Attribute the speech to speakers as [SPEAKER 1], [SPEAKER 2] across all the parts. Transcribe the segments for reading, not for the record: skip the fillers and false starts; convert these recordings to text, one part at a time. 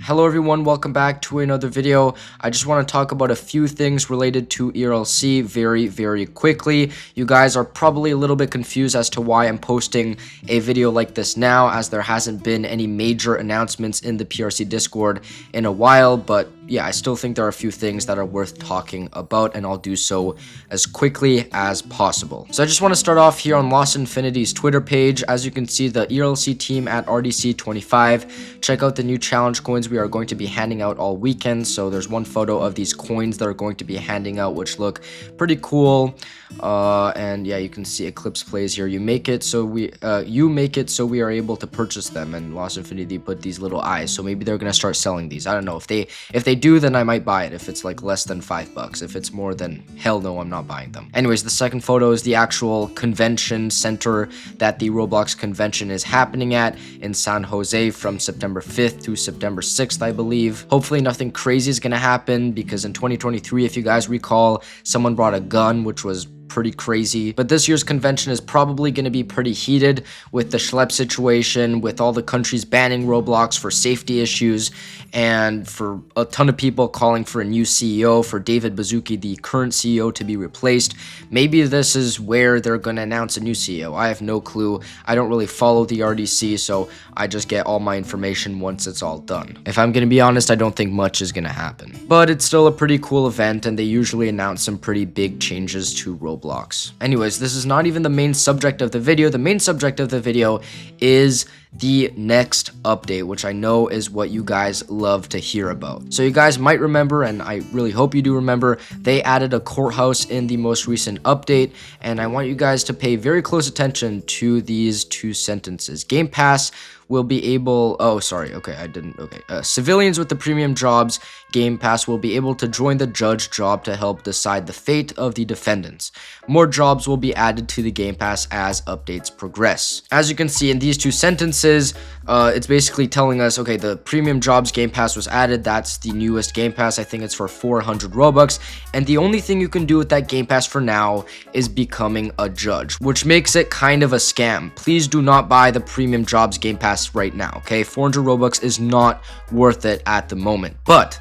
[SPEAKER 1] Hello everyone, welcome back to another video. I just want to talk about a few things related to ERLC very quickly. You guys are probably a little bit confused as to why I'm posting a video like this now, as there hasn't been any major announcements in the PRC Discord in a while, but yeah, I still think there are a few things that are worth talking about, and I'll do so as quickly as possible. So I just want to start off here on Lost Infinity's Twitter page. As you can see, the ERLC team at RDC25, check out the new challenge coins we are going to be handing out all weekend. So there's one photo of these coins that are going to be handing out, which look pretty cool. And yeah, you can see Eclipse plays here. You make it so we are able to purchase them, and Lost Infinity put these little eyes, so maybe they're gonna start selling these. I don't know. If they do, then I might buy it if it's like less than $5. If it's more, then hell no, I'm not buying them. Anyways, the second photo is the actual convention center that the Roblox convention is happening at in San Jose from September 5th to September 6th, I believe. Hopefully nothing crazy is gonna happen, because in 2023, if you guys recall, someone brought a gun, which was pretty crazy. But this year's convention is probably going to be pretty heated with the Schlepp situation, with all the countries banning Roblox for safety issues, and for a ton of people calling for a new CEO, for David Baszucki, the current CEO, to be replaced. Maybe this is where they're going to announce a new CEO. I have no clue. I don't really follow the RDC, so I just get all my information once it's all done. If I'm going to be honest, I don't think much is going to happen. But it's still a pretty cool event, and they usually announce some pretty big changes to Roblox. Anyways, this is not even the main subject of the video. The main subject of the video is the next update, which I know is what you guys love to hear about. So you guys might remember, and I really hope you do remember, they added a courthouse in the most recent update, and I want you guys to pay very close attention to these two sentences. Game Pass will be able, civilians with the premium jobs Game Pass will be able to join the judge job to help decide the fate of the defendants. More jobs will be added to the Game Pass as updates progress. As you can see in these two sentences, it's basically telling us, okay, the premium jobs Game Pass was added. That's the newest Game Pass. I think it's for 400 Robux, and the only thing you can do with that Game Pass for now is becoming a judge, which makes it kind of a scam. Please do not buy the premium jobs Game Pass right now, okay? 400 Robux is not worth it at the moment. But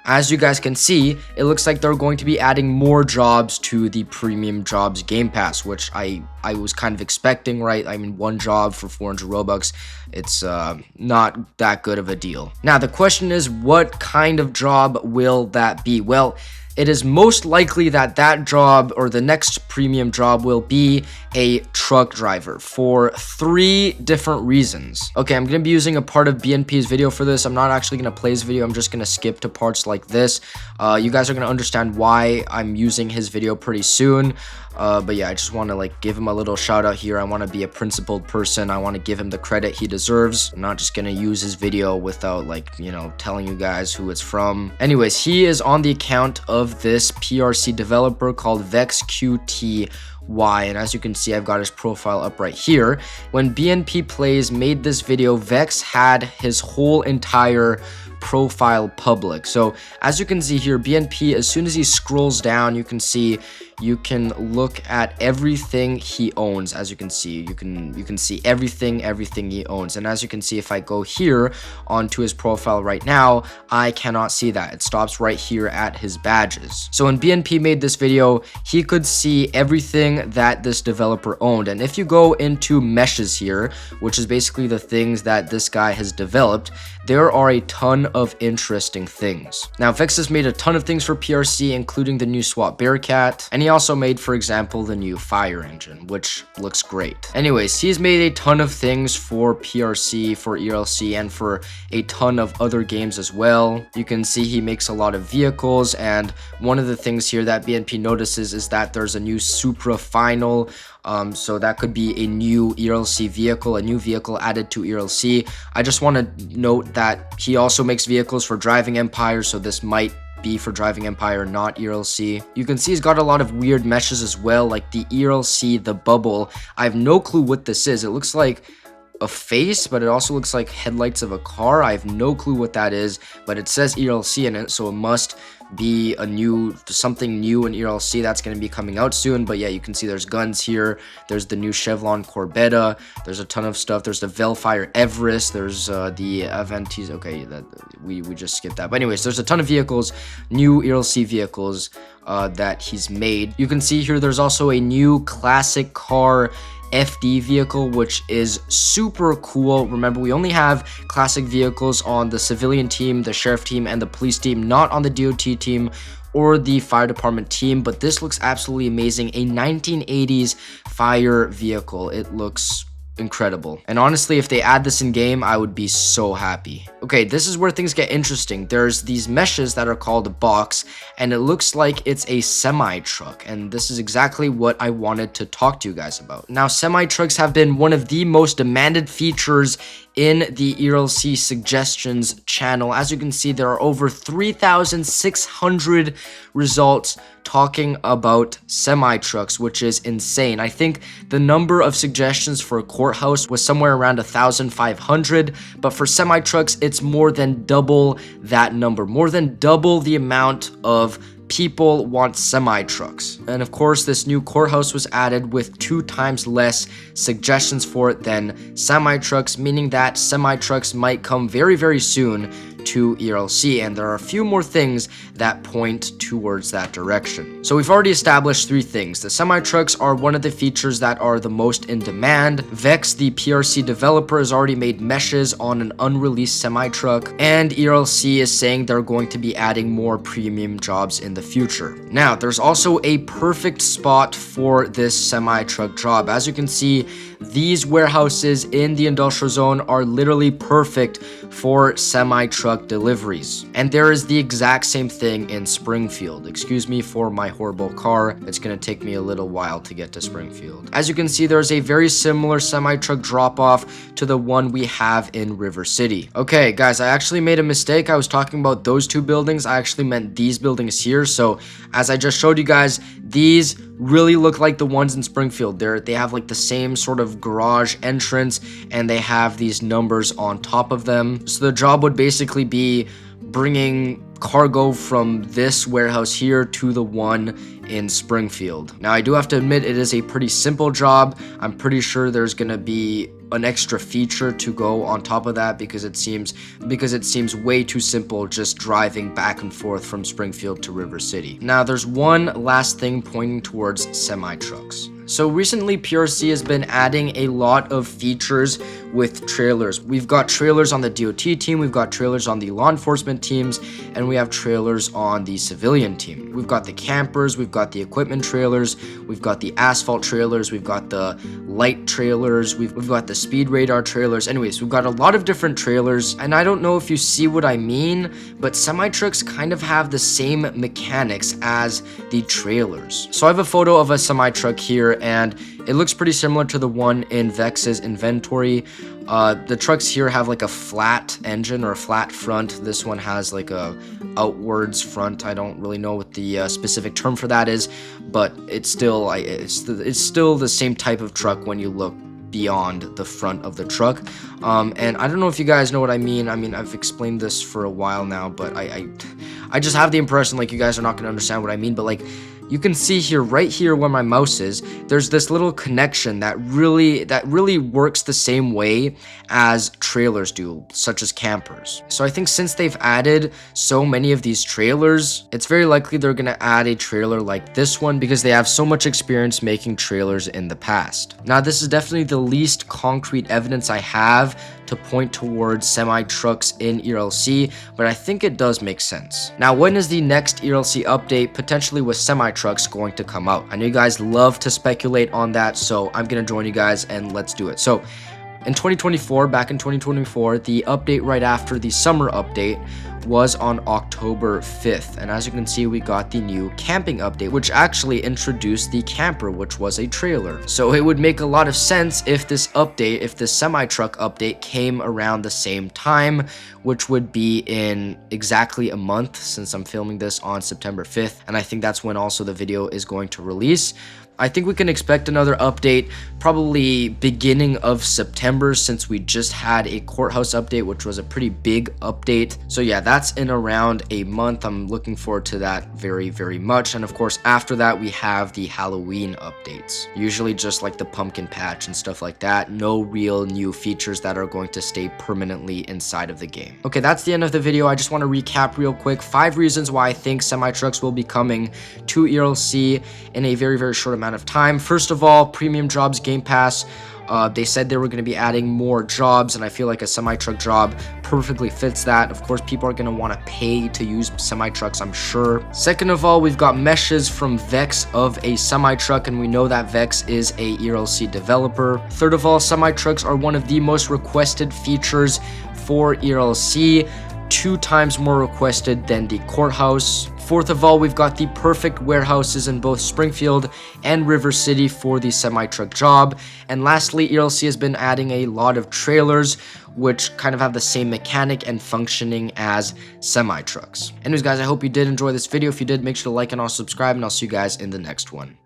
[SPEAKER 1] as you guys can see, it looks like they're going to be adding more jobs to the premium jobs Game Pass, which I was kind of expecting, right? I mean, one job for 400 Robux, it's not that good of a deal. Now, the question is, what kind of job will that be? Well, it is most likely that that job, or the next premium job, will be a truck driver for 3 different reasons. Okay, I'm going to be using a part of BNP's video for this. I'm not actually going to play his video. I'm just going to skip to parts like this. You guys are going to understand why I'm using his video pretty soon. But yeah, I just want to give him a little shout out here. I want to be a principled person. I want to give him the credit he deserves. I'm not just going to use his video without telling you guys who it's from. Anyways, he is on the account of this PRC developer called VexQTY, and as you can see, I've got his profile up right here. When BNP Plays made this video, Vex had his whole entire profile public. So as you can see here, BNP, as soon as he scrolls down, you can look at everything he owns. As you can see, you can see everything he owns. And as you can see, if I go here onto his profile right now, I cannot see that. It stops right here at his badges. So when BNP made this video, he could see everything that this developer owned. And if you go into meshes here, which is basically the things that this guy has developed, there are a ton of interesting things. Now, Vex has made a ton of things for PRC, including the new SWAT Bearcat, and he also made, for example, the new Fire Engine, which looks great. Anyways, he's made a ton of things for PRC, for ERLC, and for a ton of other games as well. You can see he makes a lot of vehicles, and one of the things here that BNP notices is that there's a new Supra Final. So that could be a new ERLC vehicle, a new vehicle added to ERLC. I just want to note that he also makes vehicles for Driving Empire, so this might be for Driving Empire, not ERLC. You can see he's got a lot of weird meshes as well, like the ERLC, the bubble. I have no clue what this is. It looks like a face, but it also looks like headlights of a car. I have no clue what that is, but it says ERLC in it, so it must be something new in ERLC that's going to be coming out soon. But yeah, you can see there's guns here. There's the new Chevron Corbetta. There's a ton of stuff. There's the Velfire Everest. There's the Aventis. Okay, that we just skipped that. But anyways, there's a ton of vehicles, new ERLC vehicles that he's made. You can see here there's also a new classic car FD vehicle, which is super cool. Remember, we only have classic vehicles on the civilian team, the sheriff team, and the police team, not on the DOT team or the fire department team. But this looks absolutely amazing. A 1980s fire vehicle. It looks incredible, and honestly, if they add this in game, I would be so happy. Okay, this is where things get interesting. There's these meshes that are called a box, and it looks like it's a semi truck, and this is exactly what I wanted to talk to you guys about. Now, semi trucks have been one of the most demanded features in the ERLC suggestions channel. As you can see, there are over 3,600 results talking about semi trucks, which is insane. I think the number of suggestions for a courthouse was somewhere around 1,500, but for semi trucks, it's more than double that number, more than double the amount of people want semi trucks. And of course, this new courthouse was added with 2 times less suggestions for it than semi trucks, meaning that semi trucks might come very, very soon to ERLC, and there are a few more things that point towards that direction. So we've already established 3 things. The semi-trucks are one of the features that are the most in demand. Vex, the PRC developer, has already made meshes on an unreleased semi-truck, and ERLC is saying they're going to be adding more premium jobs in the future. Now, there's also a perfect spot for this semi-truck job. As you can see, these warehouses in the industrial zone are literally perfect for semi-truck deliveries. And there is the exact same thing in Springfield. Excuse me for my horrible car. It's going to take me a little while to get to Springfield. As you can see, there's a very similar semi-truck drop-off to the one we have in River City. Okay, guys, I actually made a mistake. I was talking about those 2 buildings. I actually meant these buildings here. So as I just showed you guys, these really look like the ones in Springfield. They have like the same sort of garage entrance, and they have these numbers on top of them. So the job would basically be bringing cargo from this warehouse here to the one in Springfield. Now, I do have to admit, it is a pretty simple job. I'm pretty sure there's gonna be an extra feature to go on top of that because it seems way too simple just driving back and forth from Springfield to River City. Now, there's one last thing pointing towards semi-trucks. So recently, PRC has been adding a lot of features with trailers. We've got trailers on the DOT team, we've got trailers on the law enforcement teams, and we have trailers on the civilian team. We've got the campers, we've got the equipment trailers, we've got the asphalt trailers, we've got the light trailers, we've got the speed radar trailers. Anyways, we've got a lot of different trailers, and I don't know if you see what I mean, but semi-trucks kind of have the same mechanics as the trailers. So I have a photo of a semi-truck here, and it looks pretty similar to the one in Vex's inventory. The trucks here have like a flat engine or a flat front. This one has like a outwards front. I don't really know what the specific term for that is, but it's still the same type of truck when you look beyond the front of the truck. And I don't know if you guys know what I mean. I mean, I've explained this for a while now, but I just have the impression like you guys are not going to understand what I mean. But like, you can see here, right here where my mouse is, there's this little connection that really works the same way as trailers do, such as campers. So I think since they've added so many of these trailers, it's very likely they're gonna add a trailer like this one because they have so much experience making trailers in the past. Now, this is definitely the least concrete evidence I have to point towards semi-trucks in ERLC, but I think it does make sense. Now, when is the next ERLC update, potentially with semi-trucks, going to come out? I know you guys love to speculate on that, so I'm gonna join you guys and let's do it. So in 2024, back in 2024, the update right after the summer update was on October 5th. And as you can see, we got the new camping update, which actually introduced the camper, which was a trailer. So it would make a lot of sense if this semi-truck update came around the same time, which would be in exactly a month, since I'm filming this on September 5th. And I think that's when also the video is going to release. I think we can expect another update probably beginning of September, since we just had a courthouse update, which was a pretty big update. So yeah, that's in around a month. I'm looking forward to that very, very much. And of course, after that, we have the Halloween updates, usually just like the pumpkin patch and stuff like that. No real new features that are going to stay permanently inside of the game. Okay, that's the end of the video. I just want to recap real quick 5 reasons why I think semi-trucks will be coming to ERLC in a very, very short amount of time. First of all, premium jobs Game Pass. They said they were going to be adding more jobs, and I feel like a semi-truck job perfectly fits that. Of course, people are going to want to pay to use semi-trucks, I'm sure. Second of all, we've got meshes from Vex of a semi-truck, and we know that Vex is a ERLC developer. Third of all, semi-trucks are one of the most requested features for ERLC, 2 times more requested than the courthouse. Fourth of all, we've got the perfect warehouses in both Springfield and River City for the semi-truck job. And lastly, ERLC has been adding a lot of trailers, which kind of have the same mechanic and functioning as semi-trucks. Anyways, guys, I hope you did enjoy this video. If you did, make sure to like and also subscribe, and I'll see you guys in the next one.